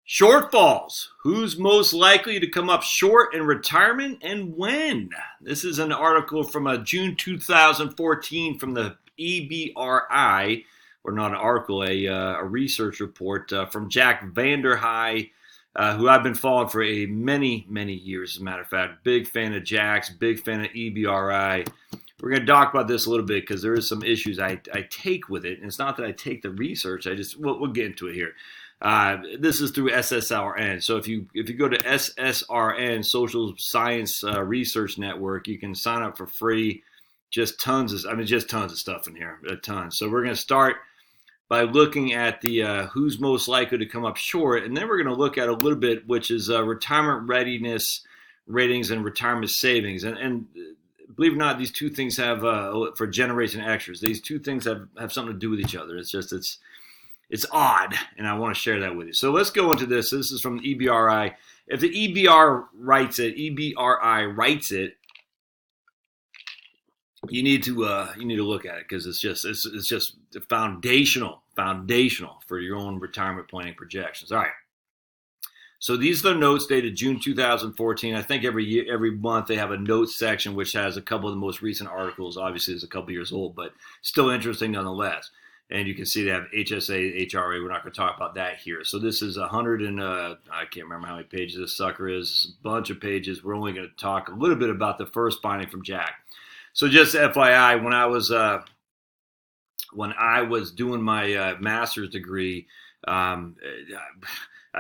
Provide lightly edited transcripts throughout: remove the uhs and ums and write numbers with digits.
Shortfalls. Who's most likely to come up short in retirement and when? This is an article from June 2014 from the eBRI, or not an article, a research report from Jack Vanderhei, who I've been following for many years, as a matter of fact. Big fan of Jack's, big fan of eBRI. We're going to talk about this a little bit because there is some issues I take with it. And it's not that I take the research. We'll get into it here. This is through SSRN. So if you go to SSRN, Social Science Research Network, you can sign up for free. Just tons of stuff in here, a ton. So we're going to start by looking at the who's most likely to come up short, and then we're going to look at a little bit, which is retirement readiness ratings and retirement savings. And believe it or not, these two things have for Generation Xers. These two things have something to do with each other. It's odd, and I want to share that with you. So let's go into this. This is from the eBRI. If the eBRI writes it, you need to look at it because it's just foundational for your own retirement planning projections. All right. So these are the notes dated June 2014. I think every month they have a notes section which has a couple of the most recent articles. Obviously, it's a couple years old, but still interesting nonetheless. And you can see they have HSA, HRA. We're not going to talk about that here. So this is 100 and I can't remember how many pages this sucker is. A bunch of pages. We're only going to talk a little bit about the first finding from Jack. So just FYI, when I was doing my master's degree, I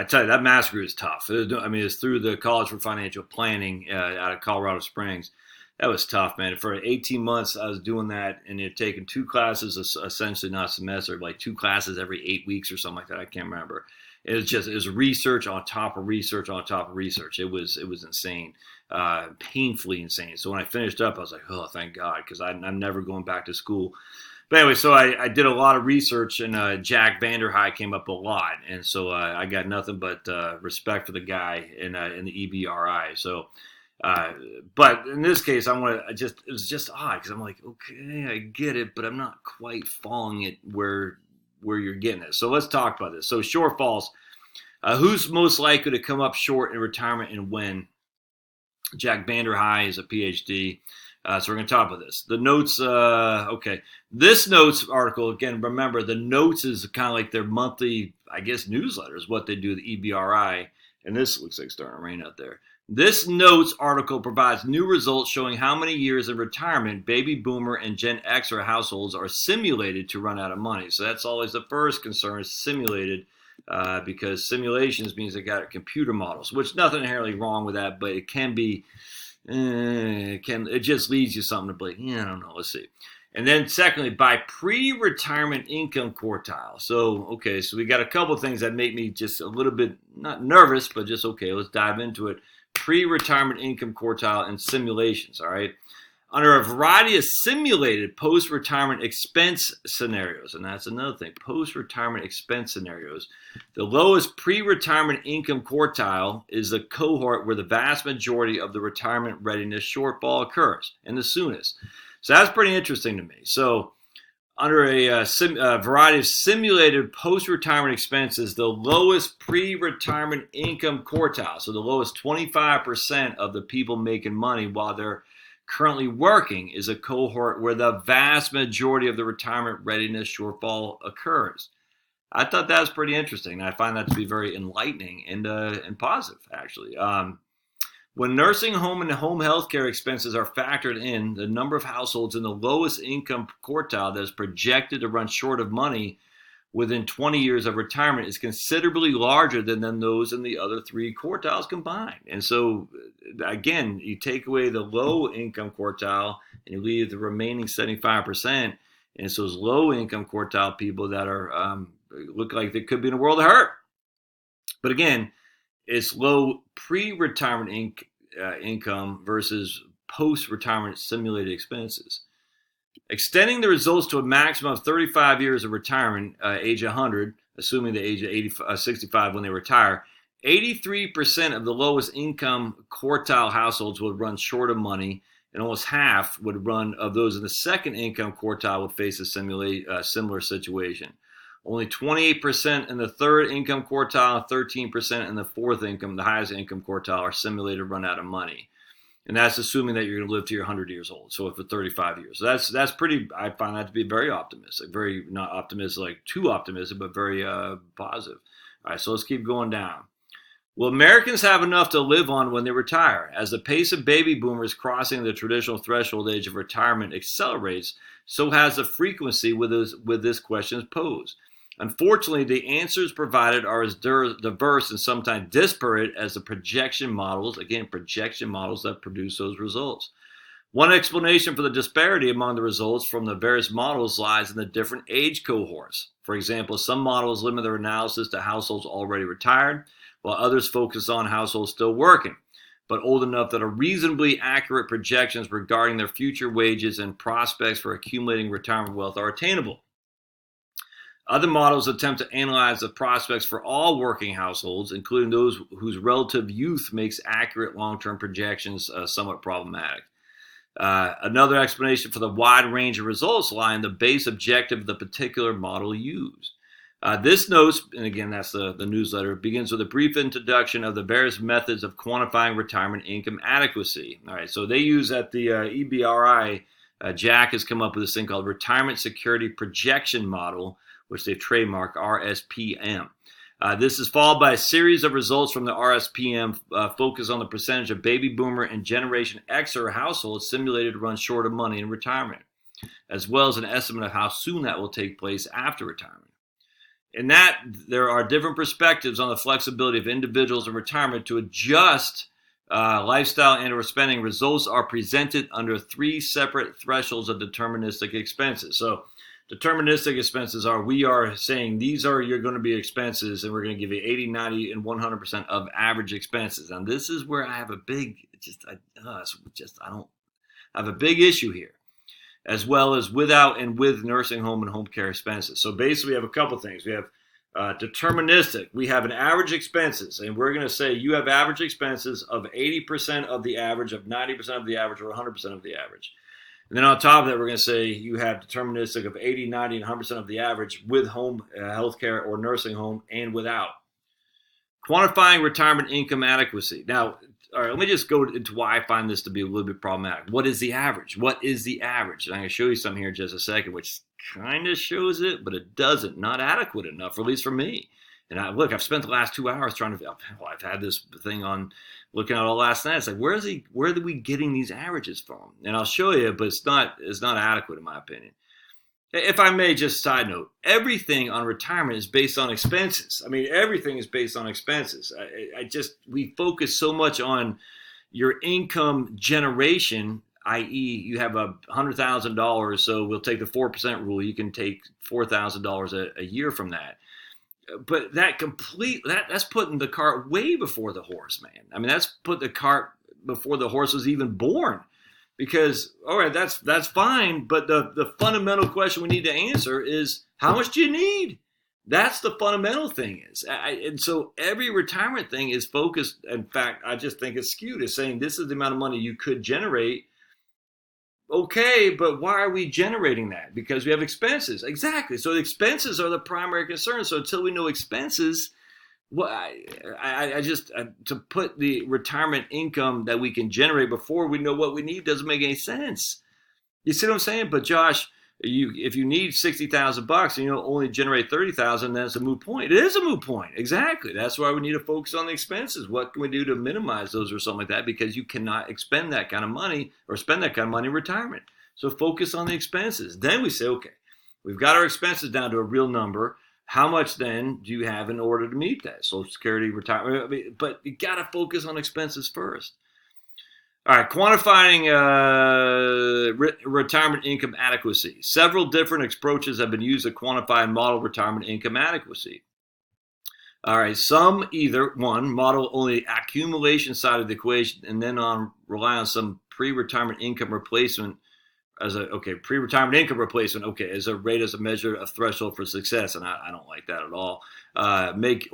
tell you that master's degree is tough. It's through the College for Financial Planning out of Colorado Springs. That was tough, man. For 18 months, I was doing that, and it taken 2 classes, essentially not a semester, like 2 classes every 8 weeks or something like that. I can't remember. It was research on top of research on top of research. It was insane, painfully insane. So when I finished up, I was like, oh, thank God, because I'm never going back to school. But anyway, so I did a lot of research, and Jack Vanderhei came up a lot, and so I got nothing but respect for the guy in the eBRI. So. But in this case, it was just odd because I'm like, okay, I get it, but I'm not quite following it where you're getting it. So let's talk about this. So shortfalls, who's most likely to come up short in retirement and when? Jack Vanderhei is a PhD. So we're going to talk about this. The notes, okay. This notes article, again, remember the notes is kind of like their monthly, I guess, newsletters, what they do, the eBRI. And this looks like it's starting to rain out there. This notes article provides new results showing how many years in retirement baby boomer and Gen Xer households are simulated to run out of money. So that's always the first concern, is simulated, because simulations means they got computer models, which nothing inherently wrong with that, but it can be, it just leads you something to believe. I don't know. Let's see. And then secondly, by pre-retirement income quartile. So we got a couple of things that make me just a little bit, not nervous, but just, okay, let's dive into it. Pre-retirement income quartile and simulations, all right? Under a variety of simulated post-retirement expense scenarios, and that's another thing, post-retirement expense scenarios, the lowest pre-retirement income quartile is the cohort where the vast majority of the retirement readiness shortfall occurs, and the soonest. So that's pretty interesting to me. So under a variety of simulated post-retirement expenses, the lowest pre-retirement income quartile, so the lowest 25% of the people making money while they're currently working, is a cohort where the vast majority of the retirement readiness shortfall occurs. I thought that was pretty interesting. I find that to be very enlightening and positive, actually. When nursing home and home health care expenses are factored in, the number of households in the lowest income quartile that is projected to run short of money within 20 years of retirement is considerably larger than those in the other 3 quartiles combined. And so, again, you take away the low income quartile and you leave the remaining 75%. And it's those low income quartile people that are look like they could be in a world of hurt. But again, it's low pre-retirement income versus post-retirement simulated expenses. Extending the results to a maximum of 35 years of retirement, age 100, assuming the age of 65 when they retire, 83% of the lowest income quartile households would run short of money, and almost half would run of those in the second income quartile would face a similar situation. Only 28% in the third income quartile and 13% in the fourth income, the highest income quartile, are simulated to run out of money. And that's assuming that you're going to live to your 100 years old. So for 35 years. So that's pretty, I find that to be very optimistic. Very, not optimistic, like too optimistic, but very positive. All right, so let's keep going down. Will Americans have enough to live on when they retire? As the pace of baby boomers crossing the traditional threshold age of retirement accelerates, so has the frequency with this question posed. Unfortunately, the answers provided are as diverse and sometimes disparate as the projection models that produce those results. One explanation for the disparity among the results from the various models lies in the different age cohorts. For example, some models limit their analysis to households already retired, while others focus on households still working, but old enough that are reasonably accurate projections regarding their future wages and prospects for accumulating retirement wealth are attainable. Other models attempt to analyze the prospects for all working households, including those whose relative youth makes accurate long-term projections somewhat problematic. Another explanation for the wide range of results lie in the base objective of the particular model used. This notes, and again, that's the newsletter, begins with a brief introduction of the various methods of quantifying retirement income adequacy. All right, so they use at the eBRI, Jack has come up with this thing called Retirement Security Projection Model, which they've trademarked RSPM. This is followed by a series of results from the RSPM focus on the percentage of baby boomer and Generation Xer households simulated to run short of money in retirement, as well as an estimate of how soon that will take place after retirement. In that, there are different perspectives on the flexibility of individuals in retirement to adjust lifestyle and/or spending. Results are presented under three separate thresholds of deterministic expenses. So deterministic expenses are, we are saying these are your going to be expenses, and we're going to give you 80, 90, and 100% of average expenses. And this is where I have a big, I have a big issue here, as well as without and with nursing home and home care expenses. So basically, we have a couple things. We have deterministic. We have an average expenses, and we're going to say you have average expenses of 80% of the average, of 90% of the average, or 100% of the average. And then on top of that, we're going to say you have deterministic of 80, 90, and 100% of the average with home health care or nursing home and without. Quantifying retirement income adequacy. Now, all right, let me just go into why I find this to be a little bit problematic. What is the average? What is the average? And I'm going to show you something here in just a second, which kind of shows it, but it doesn't. Not adequate enough, or at least for me. And I've spent the last 2 hours trying to, I've had this thing on looking at all last night. It's like, where are we getting these averages from? And I'll show you, but it's not adequate in my opinion. If I may, just side note, everything on retirement is based on expenses. I mean, everything is based on expenses. We focus so much on your income generation, i.e. you have $100,000, so we'll take the 4% rule. You can take $4,000 a year from that. But that's putting the cart way before the horse, man. I mean, that's put the cart before the horse was even born. Because, all right, that's fine, but the fundamental question we need to answer is, how much do you need? That's the fundamental thing is. And so every retirement thing is focused, in fact, I just think it's skewed. It's saying this is the amount of money you could generate. Okay, but why are we generating that? Because we have expenses. Exactly. So the expenses are the primary concern. So until we know expenses, well, to put the retirement income that we can generate before we know what we need doesn't make any sense. You see what I'm saying? But Josh, if you need $60,000 and you only generate $30,000, then it's a moot point. It is a moot point. Exactly. That's why we need to focus on the expenses. What can we do to minimize those or something like that? Because you cannot expend that kind of money or spend that kind of money in retirement. So focus on the expenses. Then we say, okay, we've got our expenses down to a real number. How much then do you have in order to meet that? Social Security, retirement, but you got to focus on expenses first. All right, quantifying retirement income adequacy. Several different approaches have been used to quantify and model retirement income adequacy. All right, some either, one, model only accumulation side of the equation and then rely on some pre-retirement income replacement pre-retirement income replacement, as a rate as a measure of threshold for success, and I don't like that at all. Make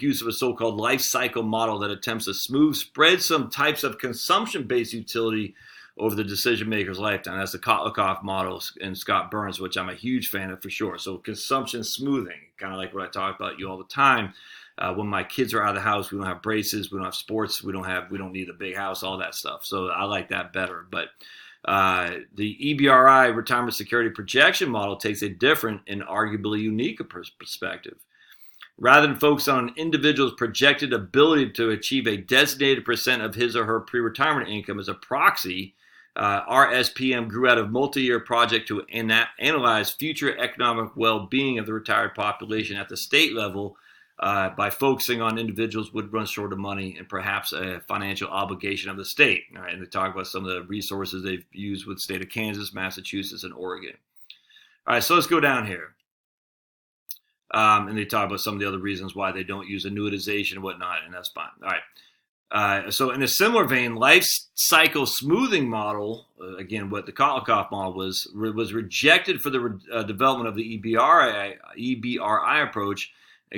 use of a so-called life cycle model that attempts to spread some types of consumption-based utility over the decision maker's lifetime. That's the Kotlikov model and Scott Burns, which I'm a huge fan of for sure. So consumption smoothing, kind of like what I talk about you all the time. When my kids are out of the house, we don't have braces, we don't have sports, we don't need a big house, all that stuff. So I like that better. But the eBRI retirement security projection model takes a different and arguably unique perspective. Rather than focus on an individual's projected ability to achieve a designated percent of his or her pre-retirement income as a proxy, our SPM grew out of a multi-year project to analyze future economic well-being of the retired population at the state level by focusing on individuals would run short of money and perhaps a financial obligation of the state. All right, and they talk about some of the resources they've used with the state of Kansas, Massachusetts, and Oregon. All right, so let's go down here. And they talk about some of the other reasons why they don't use annuitization and whatnot, and that's fine. All right. So in a similar vein, life cycle smoothing model, again, what the Kotlikov model was rejected for the development of the eBRI approach,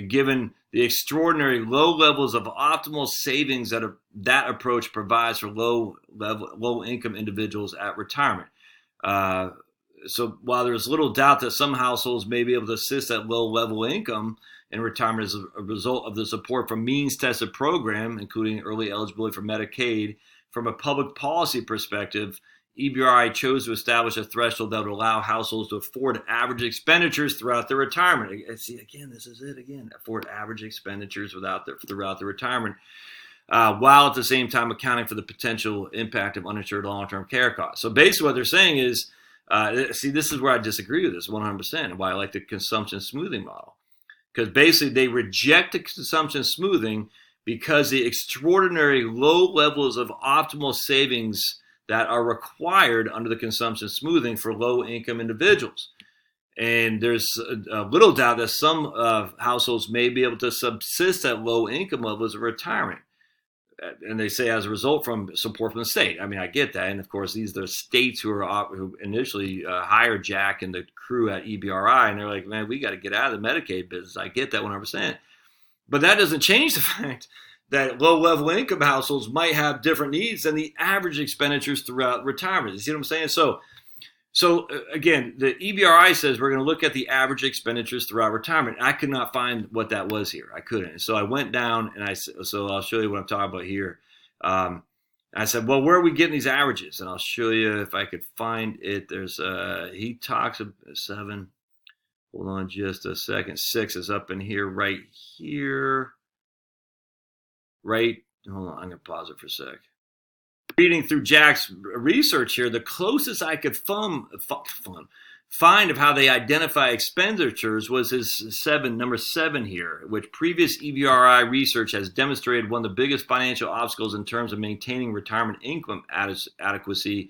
given the extraordinary low levels of optimal savings that approach provides for low income individuals at retirement. So while there's little doubt that some households may be able to assist at low level income in retirement as a result of the support from means tested program, including early eligibility for Medicaid, from a public policy perspective, eBRI chose to establish a threshold that would allow households to afford average expenditures throughout their retirement. See, again, this is it again, afford average expenditures throughout their retirement, while at the same time accounting for the potential impact of uninsured long-term care costs. So basically what they're saying is, see, this is where I disagree with this 100%, and why I like the consumption smoothing model. Because basically they reject the consumption smoothing because the extraordinary low levels of optimal savings that are required under the consumption smoothing for low-income individuals. And there's a little doubt that some households may be able to subsist at low income levels of retirement. And they say as a result from support from the state. I mean, I get that. And of course, these are states who initially hired Jack and the crew at eBRI. And they're like, man, we got to get out of the Medicaid business. I get that 100%. But that doesn't change the fact that low-level income households might have different needs than the average expenditures throughout retirement. You see what I'm saying? So again, the eBRI says we're going to look at the average expenditures throughout retirement. I could not find what that was here. I couldn't. So I went down and so I'll show you what I'm talking about here. I said, well, where are we getting these averages? And I'll show you if I could find it. There's he talks about 7. Hold on just a second. 6 is up in here, right here. Right. Hold on. I'm going to pause it for a sec. Reading through Jack's research here, the closest I could find of how they identify expenditures was his number 7 here, which previous eBRI research has demonstrated one of the biggest financial obstacles in terms of maintaining retirement income adequacy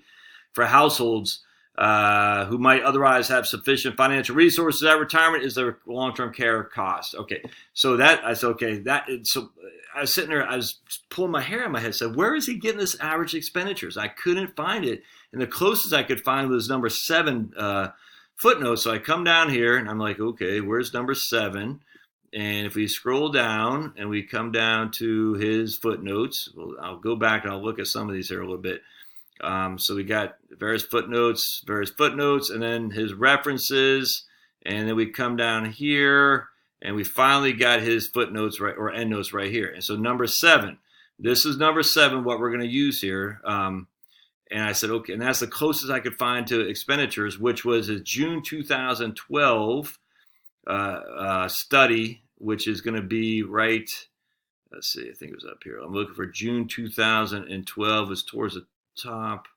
for households who might otherwise have sufficient financial resources at retirement is their long-term care cost. Okay, so I said, okay, so I was sitting there, I was pulling my hair on my head, said, where is he getting this average expenditures? I couldn't find it, and the closest I could find was number 7 footnote. So I come down here, and I'm like, okay, where's number 7? And if we scroll down, and we come down to his footnotes, well, I'll go back and I'll look at some of these here a little bit. So we got various footnotes, and then his references, and then we come down here, and we finally got his footnotes right, or endnotes right here. And so number 7, this is number 7, what we're going to use here. And I said, okay, and that's the closest I could find to expenditures, which was a June 2012 study, which is going to be right. Let's see, I think it was up here. I'm looking for June 2012. It's towards the top.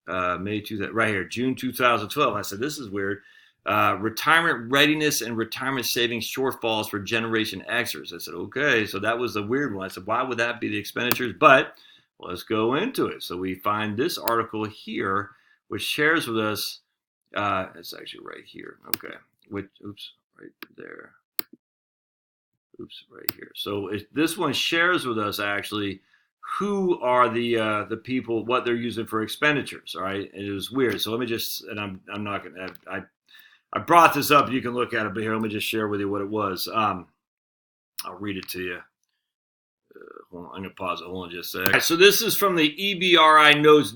May 2000, right here, June 2012. I said, this is weird. Retirement readiness and retirement savings shortfalls for Generation Xers. I said, okay, so that was the weird one. I said, why would that be the expenditures? But let's go into it. So we find this article here, which shares with us, it's actually right here. Okay, right there. Right here. So this one shares with us actually who are the people, what they're using for expenditures. All right, and it was weird. So let me just, and I'm not gonna. I brought this up. You can look at it, but here, let me just share with you what it was. I'll read it to you. Hold on, I'm going to pause it. Hold on just a sec. Right, so this is from the eBRI notes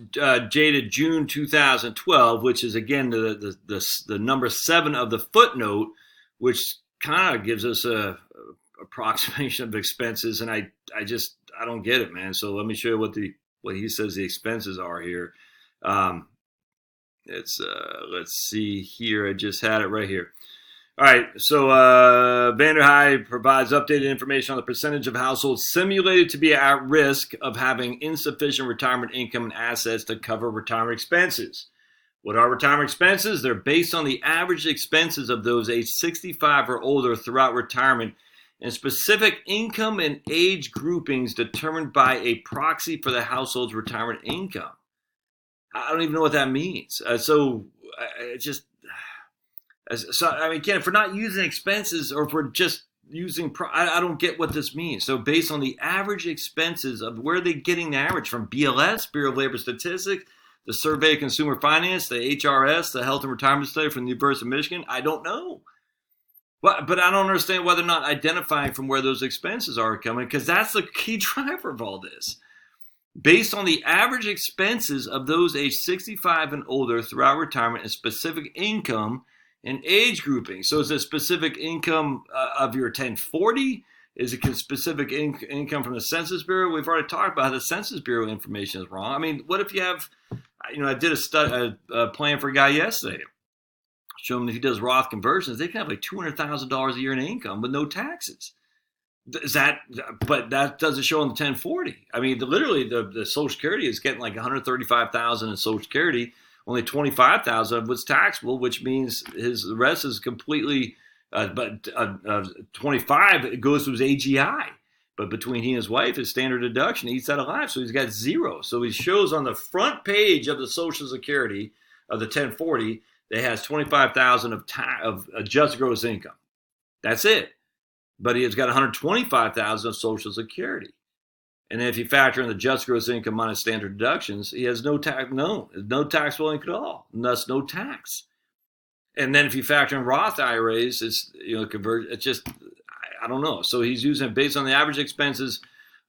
dated June 2012, which is, again, the number 7 of the footnote, which kind of gives us a approximation of expenses. And I don't get it, man. So let me show you what he says the expenses are here. Let's see here. I just had it right here. All right, so Derhei provides updated information on the percentage of households simulated to be at risk of having insufficient retirement income and assets to cover retirement expenses. What are retirement expenses? They're based on the average expenses of those aged 65 or older throughout retirement and specific income and age groupings determined by a proxy for the household's retirement income. I don't even know what that means. Again, if we're not using expenses or if we're just using, I don't get what this means. So based on the average expenses of where they're getting the average from, BLS, Bureau of Labor Statistics, the Survey of Consumer Finance, the HRS, the Health and Retirement Study from the University of Michigan, I don't know. But I don't understand why they're not identifying from where those expenses are coming, because that's the key driver of all this. Based on the average expenses of those aged 65 and older throughout retirement and specific income and age grouping. So is it specific income of your 1040? Is it specific income from the Census Bureau? We've already talked about how the Census Bureau information is wrong. I mean, what if you have, I did a plan for a guy yesterday. Show him if he does Roth conversions, they can have like $200,000 a year in income with no taxes. But that doesn't show on the 1040. I mean, literally the Social Security is getting like $135,000 in Social Security. Only $25,000 of was taxable, which means the rest is completely. But 25 it goes to his AGI. But between he and his wife, his standard deduction eats that alive, so he's got zero. So he shows on the front page of the Social Security of the 1040 that has $25,000 of adjusted gross income. That's it. But he has got $125,000 of Social Security. And then if you factor in the adjusted gross income minus standard deductions, he has no taxable income at all, and thus no tax. And then if you factor in Roth IRAs, it's just I don't know. So he's using it based on the average expenses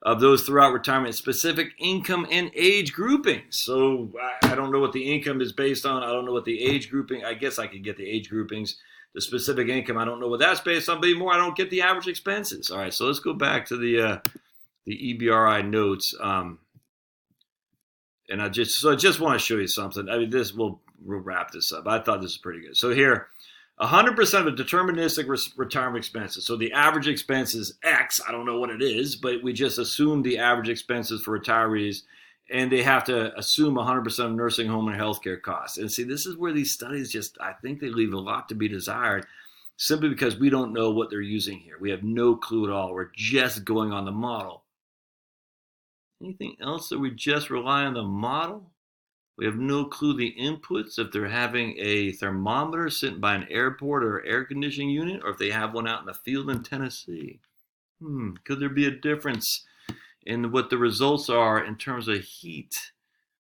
of those throughout retirement, specific income and age groupings. So I don't know what the income is based on. I don't know what the age grouping. I guess I could get the age groupings. The specific income, I don't know what that's based on. But more, I don't get the average expenses. All right, so let's go back to the eBRI notes. And I just want to show you something. I mean, we'll wrap this up. I thought this was pretty good. So here, 100% of deterministic retirement expenses. So the average expense is X. I don't know what it is, but we just assume the average expenses for retirees, and they have to assume 100% of nursing home and healthcare costs. And see, this is where these studies I think they leave a lot to be desired, simply because we don't know what they're using here. We have no clue at all. We're just going on the model. Anything else that we just rely on the model? We have no clue the inputs, if they're having a thermometer sitting by an airport or air conditioning unit, or if they have one out in the field in Tennessee. Could there be a difference in what the results are in terms of heat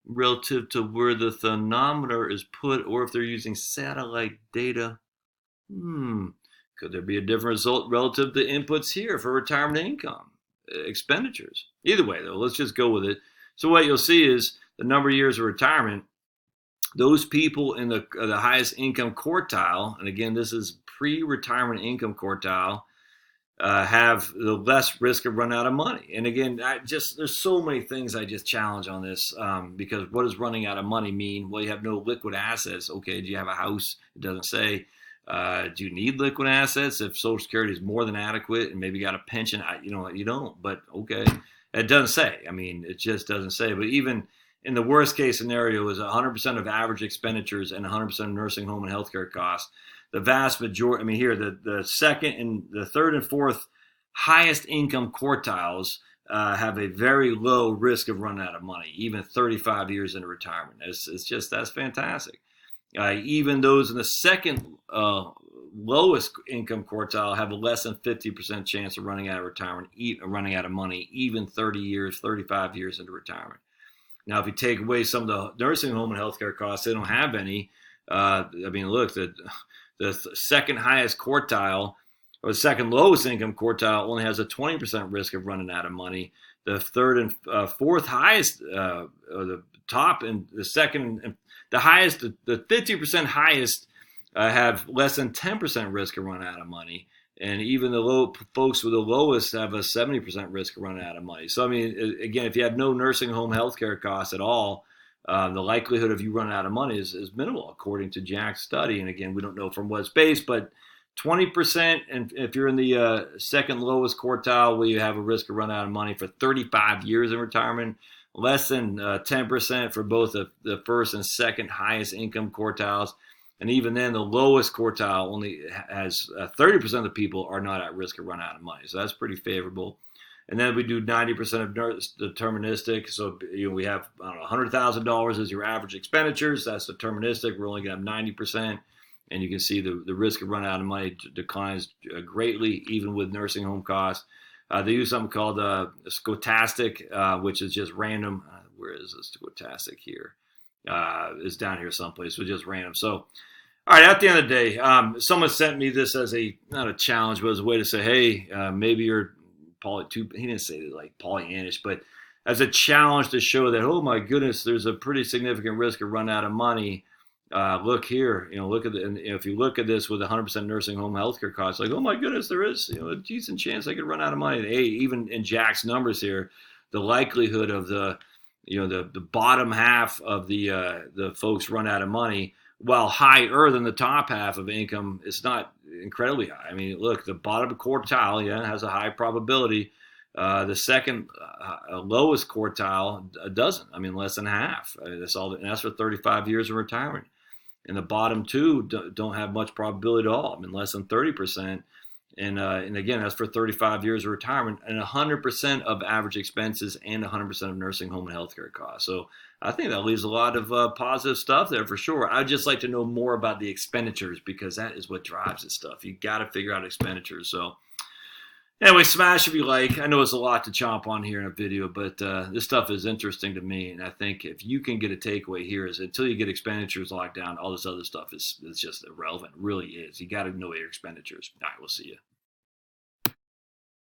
relative to where the thermometer is put, or if they're using satellite data? Could there be a different result relative to inputs here for retirement income expenditures? Either way, though, let's just go with it. So what you'll see is the number of years of retirement, those people in the highest income quartile, and again, this is pre-retirement income quartile, have the less risk of running out of money. And again, there's so many things I just challenge on this, because what does running out of money mean? Well, you have no liquid assets. Okay, do you have a house? It doesn't say. Do you need liquid assets if Social Security is more than adequate and maybe got a pension? You don't, but okay. It doesn't say. I mean, it just doesn't say. But even in the worst case scenario is 100% of average expenditures and 100% of nursing home and healthcare costs. The vast majority, I mean, here, the second and the third and fourth highest income quartiles have a very low risk of running out of money, even 35 years into retirement. That's fantastic. Even those in the second lowest income quartile have a less than 50% chance of running out of retirement, running out of money, even 30 years, 35 years into retirement. Now, if you take away some of the nursing home and healthcare costs, they don't have any. I mean, look, the second highest quartile or the second lowest income quartile only has a 20% risk of running out of money. The third and fourth highest, or the top and the second, and the highest, the 50% highest have less than 10% risk of running out of money. And even the low folks with the lowest have a 70% risk of running out of money. So, I mean, again, if you have no nursing home healthcare costs at all, the likelihood of you running out of money is minimal, according to Jack's study. And again, we don't know from what it's based, but 20%, and if you're in the second lowest quartile, where you have a risk of running out of money for 35 years in retirement, less than 10% for both the first and second highest income quartiles. And even then, the lowest quartile only has 30% of the people are not at risk of running out of money. So that's pretty favorable. And then we do 90% of deterministic. So we have, I don't know, $100,000 as your average expenditures. That's deterministic. We're only going to have 90%. And you can see the risk of running out of money declines greatly, even with nursing home costs. They use something called stochastic, which is just random. Where is the stochastic here? It's down here someplace. So just random. So, all right, at the end of the day, someone sent me this as not a challenge, but as a way to say, hey, maybe you're he didn't say it like Pollyannish, but as a challenge to show that, oh my goodness, there's a pretty significant risk of running out of money. Look here, look at and if you look at this with 100% nursing home healthcare costs, like, oh my goodness, there is a decent chance I could run out of money. Hey, even in Jack's numbers here, the likelihood of the bottom half of the folks run out of money, while higher than the top half of income, it's not incredibly high. I mean, look, the bottom quartile, has a high probability. The second lowest quartile doesn't. I mean, less than half. That's all. And that's for 35 years of retirement. And the bottom two don't have much probability at all. I mean, less than 30%. And again, that's for 35 years of retirement and 100% of average expenses and 100% of nursing home and healthcare costs. So I think that leaves a lot of positive stuff there for sure. I'd just like to know more about the expenditures, because that is what drives this stuff. You got to figure out expenditures. So anyway, smash if you like. I know it's a lot to chomp on here in a video, but this stuff is interesting to me. And I think if you can get a takeaway here is until you get expenditures locked down, all this other stuff is just irrelevant. It really is. You got to know your expenditures. All right, we'll see you.